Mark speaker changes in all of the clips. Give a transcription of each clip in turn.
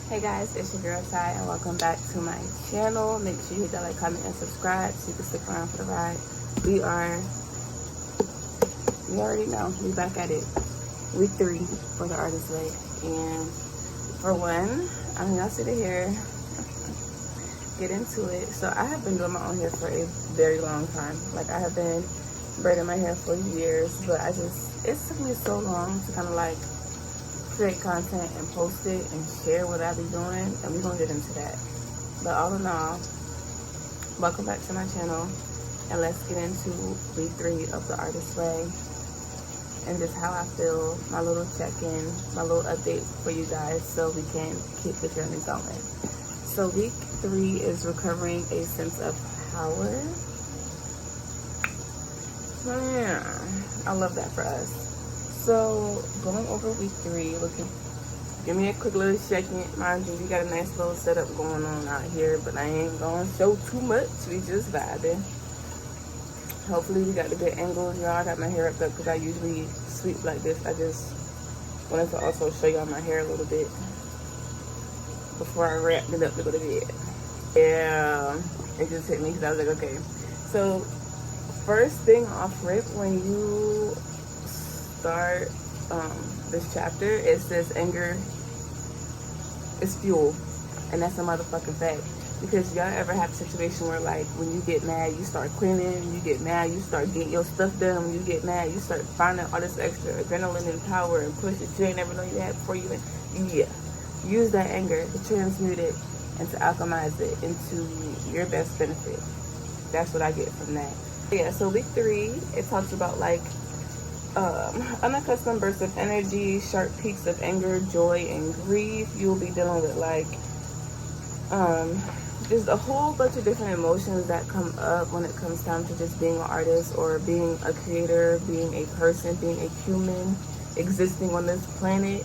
Speaker 1: Hey guys, it's your girl Ty and welcome back to my channel. Make sure you hit that like, comment, and subscribe so you can stick around for the ride. You already know, we back at it. Week 3 for the Artist Way. And for one, y'all see the hair. Get into it. So I have been doing my own hair for a very long time. Like I have been braiding my hair for years, but it took me so long to kind of like create content and post it and share what I be doing, and we're gonna get into that. But all in all, welcome back to my channel, and let's get into week 3 of the Artist Way and just how I feel, my little check-in, my little update for you guys so we can keep the journey going. So week 3 is recovering a sense of power. So yeah, I love that for us. So going over week 3, give me a quick little second. Mind you, we got a nice little setup going on out here, but I ain't gonna show too much. We just vibing. Hopefully we got the good angles, y'all. I got my hair up because I usually sweep like this. I just wanted to also show y'all my hair a little bit before I wrapped it up to go to bed. Yeah, it just hit me because I was like, okay. So first thing off rip, when you start this chapter, it says anger is fuel, and that's a motherfucking fact. Because y'all ever have a situation where like when you get mad, you start cleaning, you get mad, you start getting your stuff done, when you get mad, you start finding all this extra adrenaline and power and push that you ain't never know you had before you use that anger to transmute it and to alchemize it into your best benefit. That's what I get from that. Yeah, so week 3, it talks about like unaccustomed bursts of energy, sharp peaks of anger, joy, and grief. You'll be dealing with like just a whole bunch of different emotions that come up when it comes down to just being an artist or being a creator, being a person, being a human existing on this planet.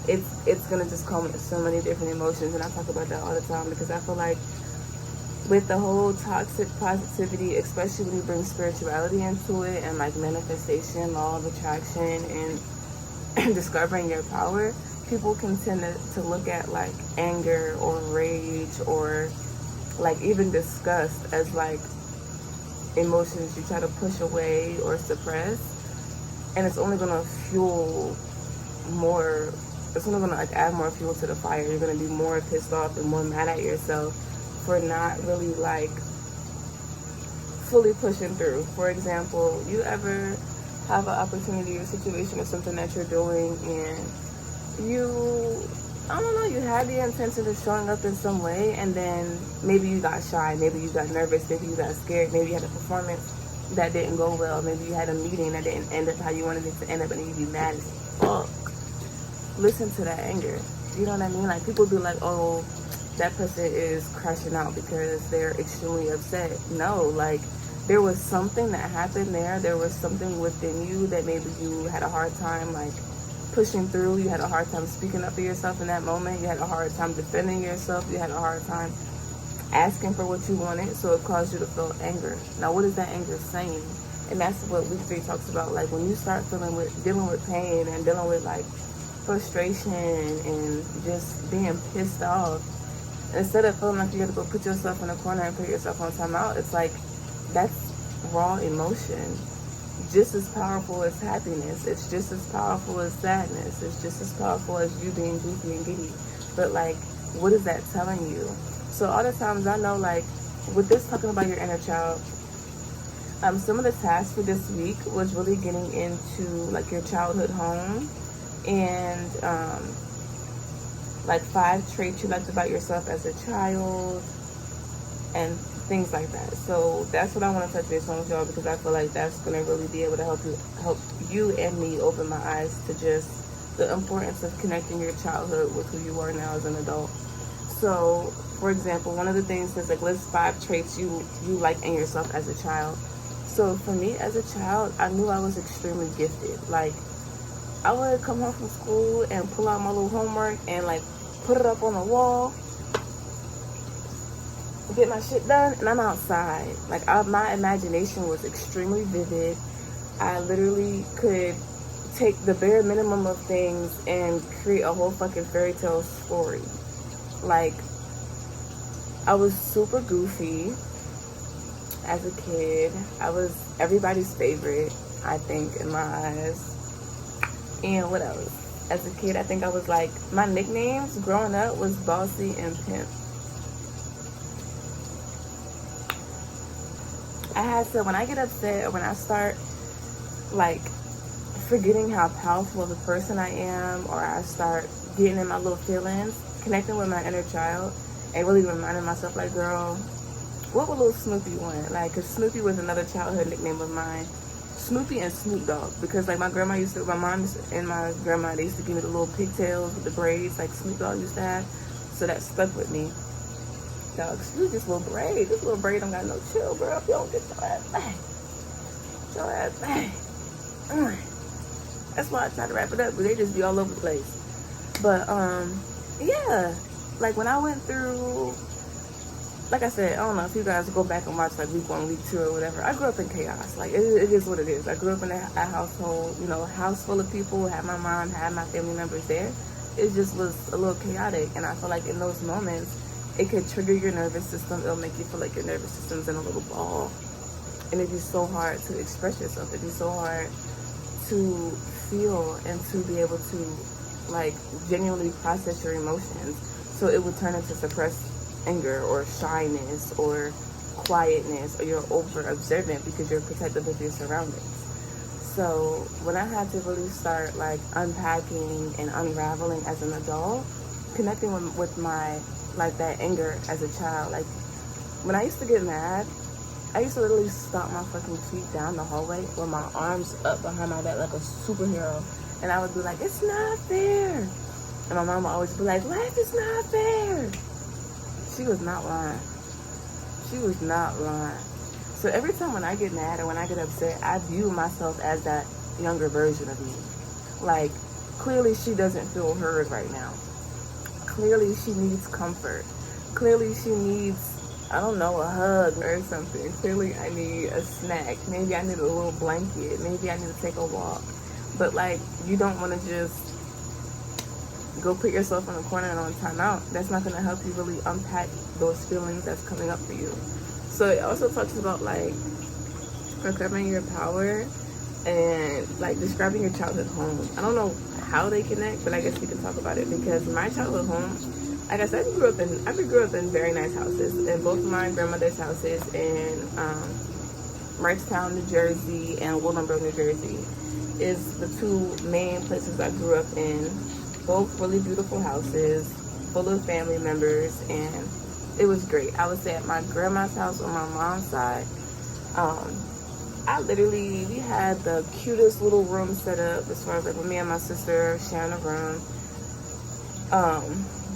Speaker 1: It's gonna just come with so many different emotions, and I talk about that all the time because I feel like with the whole toxic positivity, especially when you bring spirituality into it and like manifestation, law of attraction, and discovering your power, people can tend to look at like anger or rage or like even disgust as like emotions you try to push away or suppress, and it's only gonna fuel more. It's only gonna like add more fuel to the fire. You're gonna be more pissed off and more mad at yourself for not really like fully pushing through. For example, you ever have an opportunity or situation or something that you're doing and you had the intention of showing up in some way, and then maybe you got shy, maybe you got nervous, maybe you got scared, maybe you had a performance that didn't go well, maybe you had a meeting that didn't end up how you wanted it to end up, and you'd be mad as fuck. Listen to that anger. You know what I mean? Like people be like, oh, that person is crashing out because they're extremely upset. No, like there was something that happened there. There was something within you that maybe you had a hard time like pushing through. You had a hard time speaking up for yourself in that moment. You had a hard time defending yourself. You had a hard time asking for what you wanted, so it caused you to feel anger. Now what is that anger saying? And that's what week 3 talks about. Like when you start dealing with pain and dealing with like frustration and just being pissed off, instead of feeling like you got to go put yourself in a corner and put yourself on timeout, it's like that's raw emotion. Just as powerful as happiness. It's just as powerful as sadness. It's just as powerful as you being goofy and giddy. But like, what is that telling you? So all the times I know, like with this talking about your inner child, some of the tasks for this week was really getting into like your childhood home and like 5 traits you liked about yourself as a child and things like that. So that's what I want to touch base on with y'all, because I feel like that's going to really be able to help you and me open my eyes to just the importance of connecting your childhood with who you are now as an adult. So for example, one of the things is like list 5 traits you like in yourself as a child. So for me as a child, I knew I was extremely gifted. Like I would come home from school and pull out my little homework and like put it up on the wall, get my shit done, and I'm outside. Like my imagination was extremely vivid. I literally could take the bare minimum of things and create a whole fucking fairy tale story. Like, I was super goofy as a kid. I was everybody's favorite, I think, in my eyes. And what else? As a kid, I think I was like, my nicknames growing up was Bossy and Pimp. I had to, when I get upset or when I start like forgetting how powerful of a person I am, or I start getting in my little feelings, connecting with my inner child, and really reminding myself, like, girl, what would little Snoopy want? Like, because Snoopy was another childhood nickname of mine. Snoopy and Snoop Dogg, because like my mom and my grandma, they used to give me the little pigtails with the braids like Snoop Dogg used to have, so that stuck with me. Dog, Snoop, this little braid don't got no chill, bro. If you don't get your ass back, that's why I try to wrap it up, but they just be all over the place. But yeah, like when I went through, like I said, I don't know if you guys go back and watch like week 1, week 2 or whatever. I grew up in chaos. Like it is what it is. I grew up in a household, you know, a house full of people, had my mom, had my family members there. It just was a little chaotic, and I feel like in those moments it could trigger your nervous system. It'll make you feel like your nervous system's in a little ball, and it'd be so hard to express yourself. It'd be so hard to feel and to be able to like genuinely process your emotions. So it would turn into suppressed anger or shyness or quietness, or you're over observant because you're protective of your surroundings. So when I had to really start like unpacking and unraveling as an adult, connecting with my like that anger as a child, like when I used to get mad, I used to literally stomp my fucking feet down the hallway with my arms up behind my back like a superhero, and I would be like, it's not fair. And my mom would always be like, life is not fair. She was not lying. She was not lying. So every time when I get mad or when I get upset, I view myself as that younger version of me. Like, clearly she doesn't feel heard right now. Clearly she needs comfort. Clearly she needs, I don't know, a hug or something. Clearly I need a snack. Maybe I need a little blanket. Maybe I need to take a walk. But like, you don't want to just go put yourself in a corner and on timeout. That's not going to help you really unpack those feelings that's coming up for you. So it also talks about like recovering your power and like describing your childhood home. I don't know how they connect, but I guess we can talk about it, because my childhood home, like I said, I grew up in very nice houses, and both of my grandmother's houses in Wrightstown, New Jersey, and Willingboro, New Jersey, is the two main places I grew up in. Both really beautiful houses, full of family members, and it was great. I would say at my grandma's house on my mom's side, we had the cutest little room set up as far as like with me and my sister sharing a room.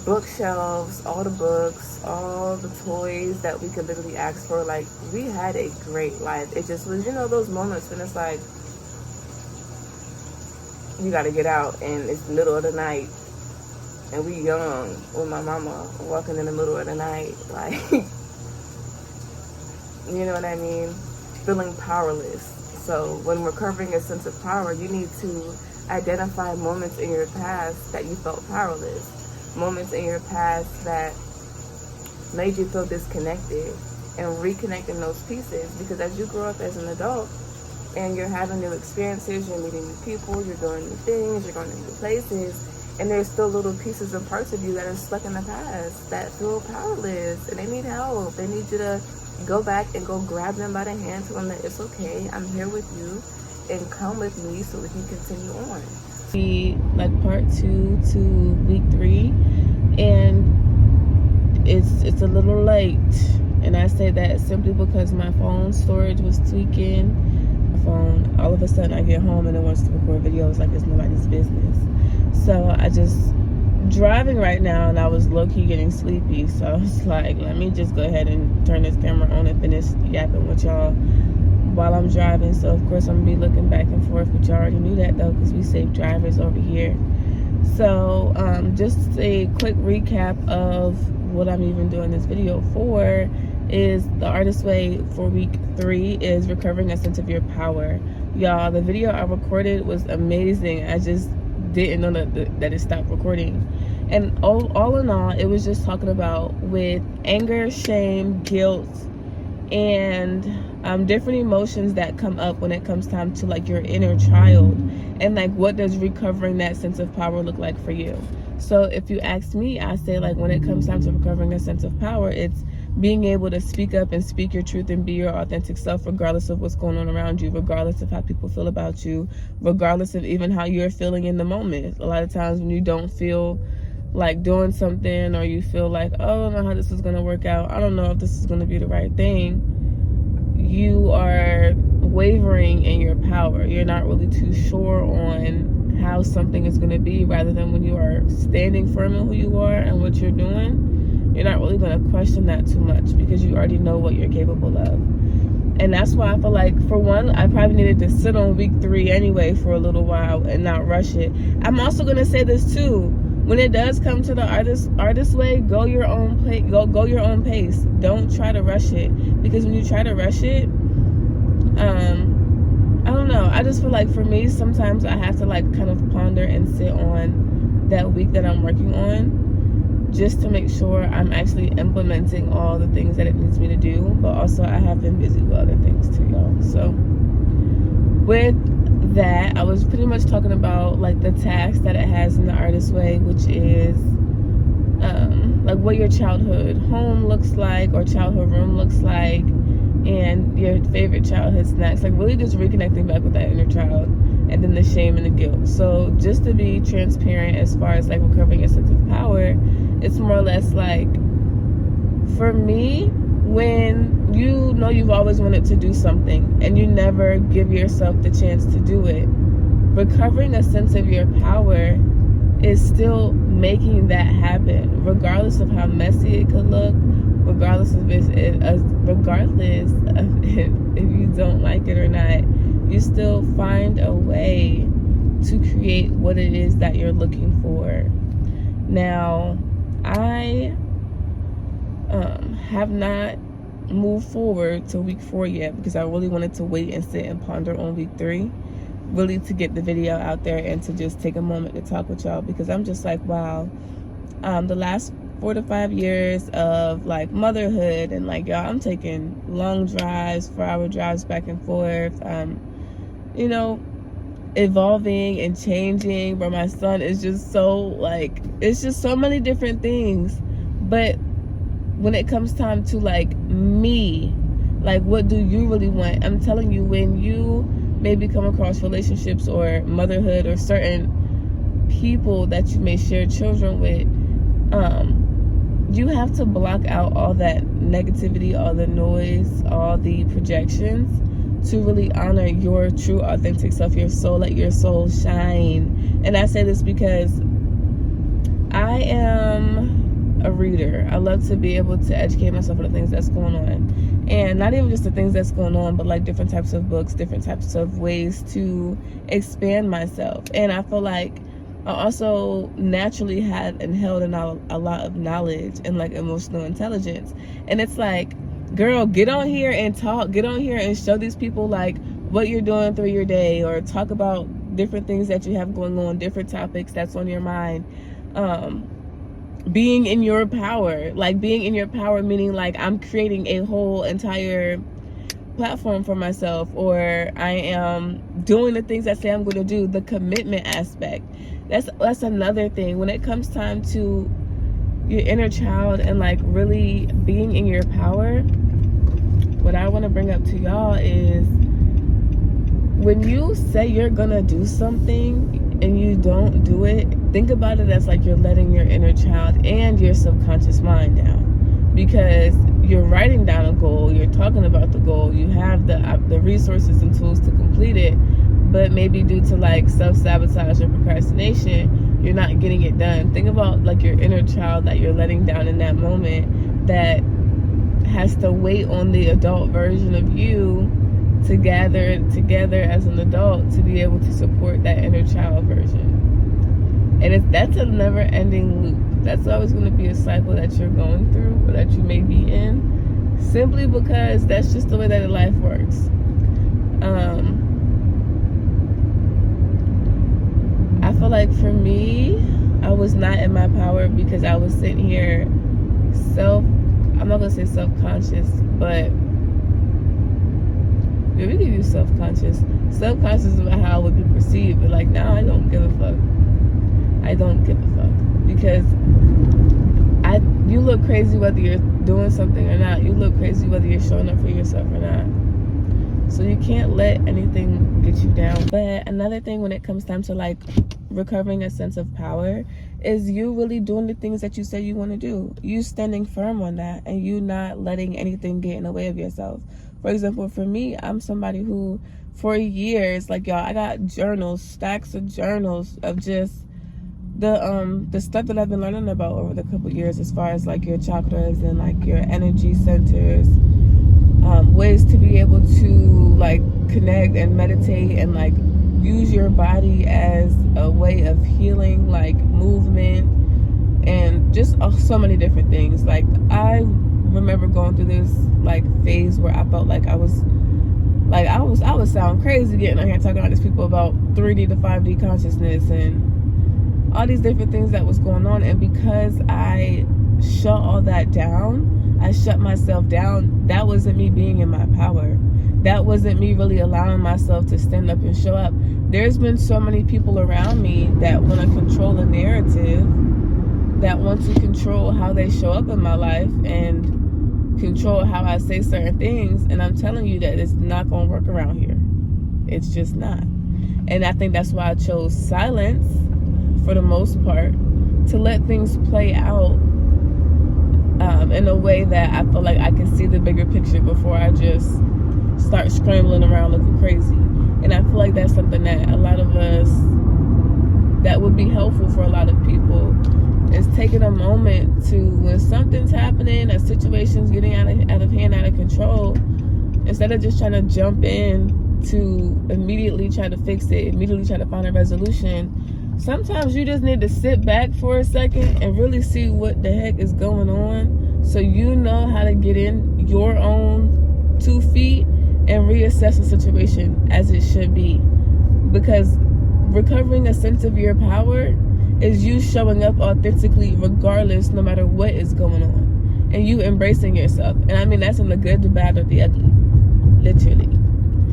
Speaker 1: Bookshelves, all the books, all the toys that we could literally ask for. Like, we had a great life. It just was, you know, those moments when it's like, you gotta get out and it's the middle of the night and we young with my mama walking in the middle of the night, like, you know what I mean? Feeling powerless. So when recovering a sense of power, you need to identify moments in your past that you felt powerless, moments in your past that made you feel disconnected, and reconnecting those pieces, because as you grow up as an adult and you're having new experiences, you're meeting new people, you're doing new things, you're going to new places, and there's still little pieces and parts of you that are stuck in the past that feel powerless, and they need help. They need you to go back and go grab them by the hand, tell them that it's okay, I'm here with you, and come with me so we can continue on. Like part 2 to week 3, and it's a little late, and I say that simply because my phone storage was tweaking. Phone, all of a sudden I get home and it wants to record videos like it's nobody's business. So I just driving right now, and I was low-key getting sleepy, so I was like, let me just go ahead and turn this camera on and finish yapping with y'all while I'm driving. So of course I'm gonna be looking back and forth, but you already knew that though, because we safe drivers over here. So just a quick recap of what I'm even doing this video for is the Artist Way for week 3 is recovering a sense of your power. Y'all, the video I recorded was amazing. I just didn't know that it stopped recording. And all in all, it was just talking about with anger, shame, guilt, and different emotions that come up when it comes time to like your inner child, and like what does recovering that sense of power look like for you. So if you ask me, I say like when it comes time to recovering a sense of power, it's being able to speak up and speak your truth and be your authentic self, regardless of what's going on around you, regardless of how people feel about you, regardless of even how you're feeling in the moment. A lot of times when you don't feel like doing something, or you feel like, oh, I don't know how this is going to work out, I don't know if this is going to be the right thing, you are wavering in your power. You're not really too sure on how something is going to be, rather than when you are standing firm in who you are and what you're doing, you're not really going to question that too much, because you already know what you're capable of. And that's why I feel like, for one, I probably needed to sit on week 3 anyway for a little while and not rush it. I'm also going to say this too. When it does come to the artist way, go your own pace. Don't try to rush it, because when you try to rush it, I don't know. I just feel like for me, sometimes I have to like kind of ponder and sit on that week that I'm working on, just to make sure I'm actually implementing all the things that it needs me to do. But also, I have been busy with other things too, y'all. So with that, I was pretty much talking about like the tasks that it has in the artist way, which is like what your childhood home looks like, or childhood room looks like, and your favorite childhood snacks, like really just reconnecting back with that inner child, and then the shame and the guilt. So just to be transparent, as far as like recovering a sense of power, it's more or less like, for me, when you know you've always wanted to do something and you never give yourself the chance to do it, recovering a sense of your power is still making that happen, regardless of how messy it could look, regardless of if you don't like it or not. You still find a way to create what it is that you're looking for. Now, I have not moved forward to week 4 yet, because I really wanted to wait and sit and ponder on week 3, really to get the video out there and to just take a moment to talk with y'all, because I'm just like, wow, the last 4 to 5 years of like motherhood, and like, y'all, I'm taking long drives, 4-hour drives back and forth, you know, evolving and changing, where my son is just so like, it's just so many different things. But when it comes time to like me, like what do you really want? I'm telling you, when you maybe come across relationships or motherhood or certain people that you may share children with, you have to block out all that negativity, all the noise, all the projections, to really honor your true authentic self, your soul. Let your soul shine. And I say this because I am a reader. I love to be able to educate myself on the things that's going on, and not even just the things that's going on, but like different types of books, different types of ways to expand myself. And I feel like I also naturally had and held a lot of knowledge and like emotional intelligence. And it's like, girl, get on here and talk, get on here and show these people like what you're doing through your day, or talk about different things that you have going on, different topics that's on your mind. Being in your power, like being in your power, meaning like I'm creating a whole entire platform for myself, or I am doing the things I say I'm going to do. The commitment aspect, that's another thing when it comes time to your inner child and like really being in your power. What I want to bring up to y'all is, when you say you're gonna do something and you don't do it, think about it as like you're letting your inner child and your subconscious mind down, because you're writing down a goal, you're talking about the goal, you have the resources and tools to complete it, but maybe due to like self-sabotage or procrastination, you're not getting it done. Think about like your inner child that you're letting down in that moment, that has to wait on the adult version of you to gather together as an adult to be able to support that inner child version. And that's a never-ending loop. That's always going to be a cycle that you're going through, or that you may be in, simply because that's just the way that life works. I feel like for me, I was not in my power because I was sitting here I'm not gonna say self-conscious, but we could use self-conscious about how I would be perceived, but like now I don't give a fuck. I don't give a fuck because you look crazy whether you're doing something or not. You look crazy whether you're showing up for yourself or not. So you can't let anything get you down. But another thing when it comes time to like recovering a sense of power is you really doing the things that you say you want to do. You standing firm on that and you not letting anything get in the way of yourself. For example, for me, I'm somebody who for years, like y'all, I got journals, stacks of journals of just the stuff that I've been learning about over the couple years as far as like your chakras and like your energy centers, ways to be able to like connect and meditate and like use your body as a way of healing, like movement and just so many different things. Like I remember going through this like phase where I felt like I would sound crazy getting on here talking to these people about 3D to 5D consciousness and all these different things that was going on. And because I shut all that down, I shut myself down, that wasn't me being in my power. That wasn't me really allowing myself to stand up and show up. There's been so many people around me that want to control the narrative, that want to control how they show up in my life and control how I say certain things. And I'm telling you that it's not going to work around here. It's just not. And I think that's why I chose silence for the most part, to let things play out in a way that I feel like I can see the bigger picture before I just start scrambling around looking crazy. And I feel like that's something that a lot of us, that would be helpful for a lot of people, is taking a moment to, when something's happening, a situation's getting out of hand, out of control, instead of just trying to jump in to immediately try to fix it, immediately try to find a resolution, sometimes you just need to sit back for a second and really see what the heck is going on, so you know how to get in your own 2 feet and reassess the situation as it should be. Because recovering a sense of your power is you showing up authentically regardless, no matter what is going on, and you embracing yourself. And I mean, that's in the good, the bad, or the ugly, literally.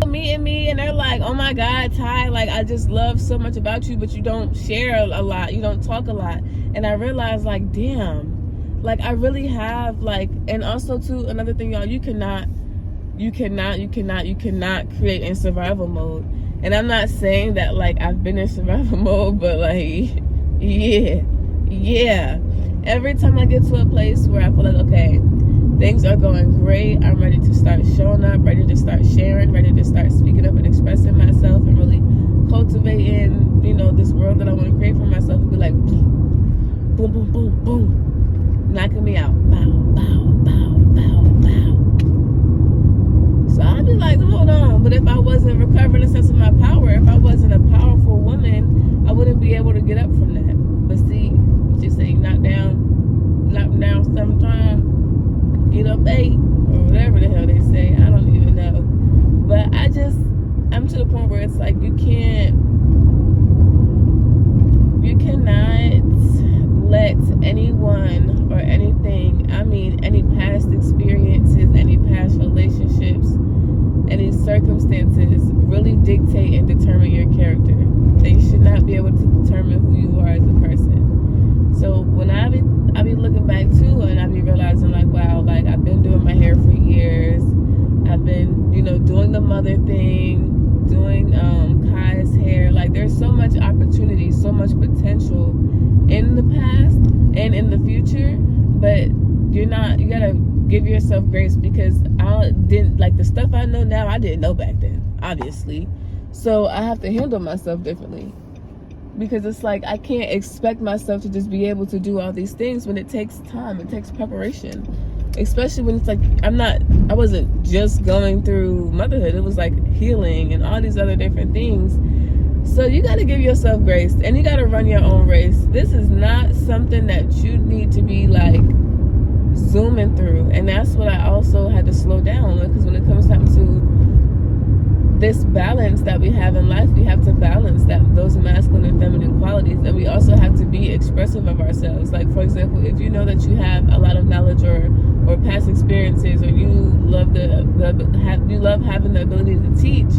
Speaker 1: Meeting me and they're like, oh my God, Ty, like I just love so much about you, but you don't share a lot, you don't talk a lot. And I realized, like, damn, like I really have, like, and also too, another thing, y'all, you cannot create in survival mode. And I'm not saying that like I've been in survival mode, but like yeah, every time I get to a place where I feel like, okay, things are going great, I'm ready to start showing up, ready to start sharing, ready to start speaking up and expressing myself and really cultivating, you know, this world that I want to create for myself, and be like, boom, boom, boom, boom, boom, knocking me out, bow, bow, bow, bow, bow. So I'd be like, hold on, but if I wasn't recovering a sense of my power, if I wasn't a powerful woman, I wouldn't be able to get up from that. But see, you say knock down 7 times, get up 8, or whatever the hell they say. I don't even know. But I'm to the point where it's like you cannot let anyone or anything, I mean any past experiences, any past relationships, any circumstances really dictate and determine your character. They should not be able to determine who you are as a person. So when I be looking back too, and I be realizing like, wow, like I've been doing my hair for years. I've been, you know, doing the mother thing, doing Kai's hair. Like there's so much opportunity, so much potential in the past and in the future, but you gotta give yourself grace, because I didn't, like the stuff I know now, I didn't know back then, obviously. So I have to handle myself differently, because it's like I can't expect myself to just be able to do all these things when it takes time, it takes preparation, especially when it's like I wasn't just going through motherhood, it was like healing and all these other different things. So you got to give yourself grace, and you got to run your own race. This is not something that you need to be like zooming through. And that's what I also had to slow down, because when it comes time to this balance that we have in life, we have to balance those masculine and feminine qualities, and we also have to be expressive of ourselves. Like, for example, if you know that you have a lot of knowledge or past experiences, or you love having the ability to teach,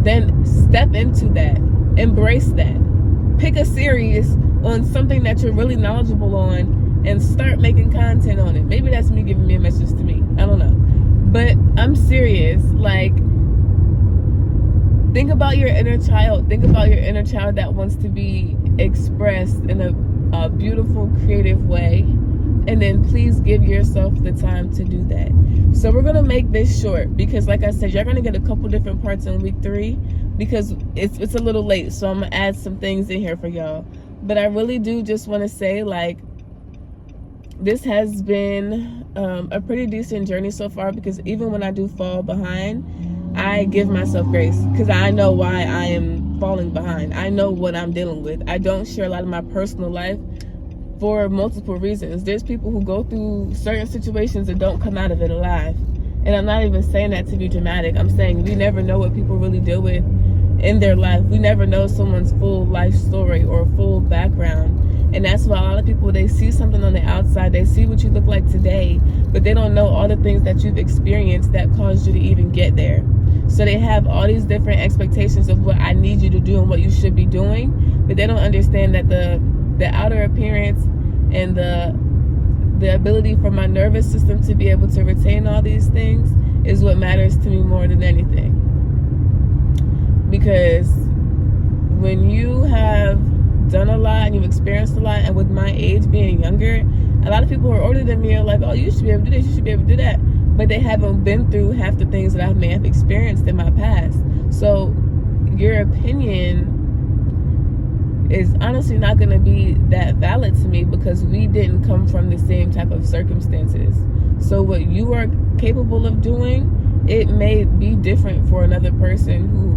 Speaker 1: then step into that, embrace that, pick a series on something that you're really knowledgeable on, and start making content on it. Maybe that's me giving me a message to me, I don't know, but I'm serious. Like, think about your inner child. Think about your inner child that wants to be expressed in a beautiful, creative way. And then please give yourself the time to do that. So we're going to make this short because, like I said, you're going to get a couple different parts in week 3 because it's a little late. So I'm going to add some things in here for y'all. But I really do just want to say, like, this has been a pretty decent journey so far, because even when I do fall behind, I give myself grace because I know why I am falling behind. I know what I'm dealing with. I don't share a lot of my personal life for multiple reasons. There's people who go through certain situations and don't come out of it alive. And I'm not even saying that to be dramatic. I'm saying we never know what people really deal with in their life. We never know someone's full life story or full background. And that's why a lot of people, they see something on the outside, they see what you look like today, but they don't know all the things that you've experienced that caused you to even get there. So they have all these different expectations of what I need you to do and what you should be doing, but they don't understand that the outer appearance and the ability for my nervous system to be able to retain all these things is what matters to me more than anything. Because when you have done a lot and you've experienced a lot, and with my age being younger, a lot of people who are older than me are like, oh, you should be able to do this, you should be able to do that, but they haven't been through half the things that I may have experienced in my past. So your opinion is honestly not going to be that valid to me because we didn't come from the same type of circumstances. So what you are capable of doing, it may be different for another person who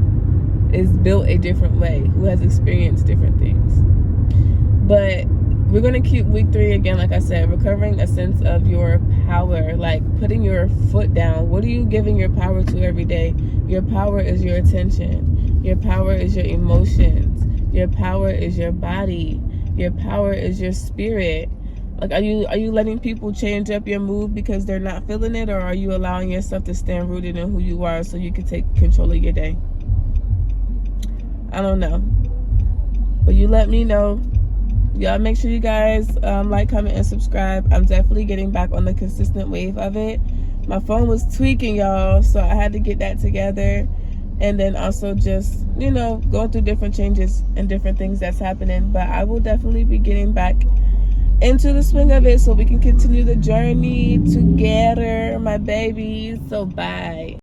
Speaker 1: is built a different way, who has experienced different things. But we're going to keep week 3 again, like I said, recovering a sense of your power, like putting your foot down. What are you giving your power to every day? Your power is your attention. Your power is your emotions. Your power is your body. Your power is your spirit. Like, are you letting people change up your mood because they're not feeling it, or are you allowing yourself to stand rooted in who you are so you can take control of your day? I don't know. But you let me know. Y'all make sure you guys like, comment, and subscribe. I'm definitely getting back on the consistent wave of it. My phone was tweaking, y'all, so I had to get that together. And then also just, going through different changes and different things that's happening. But I will definitely be getting back into the swing of it so we can continue the journey together, my babies. So bye.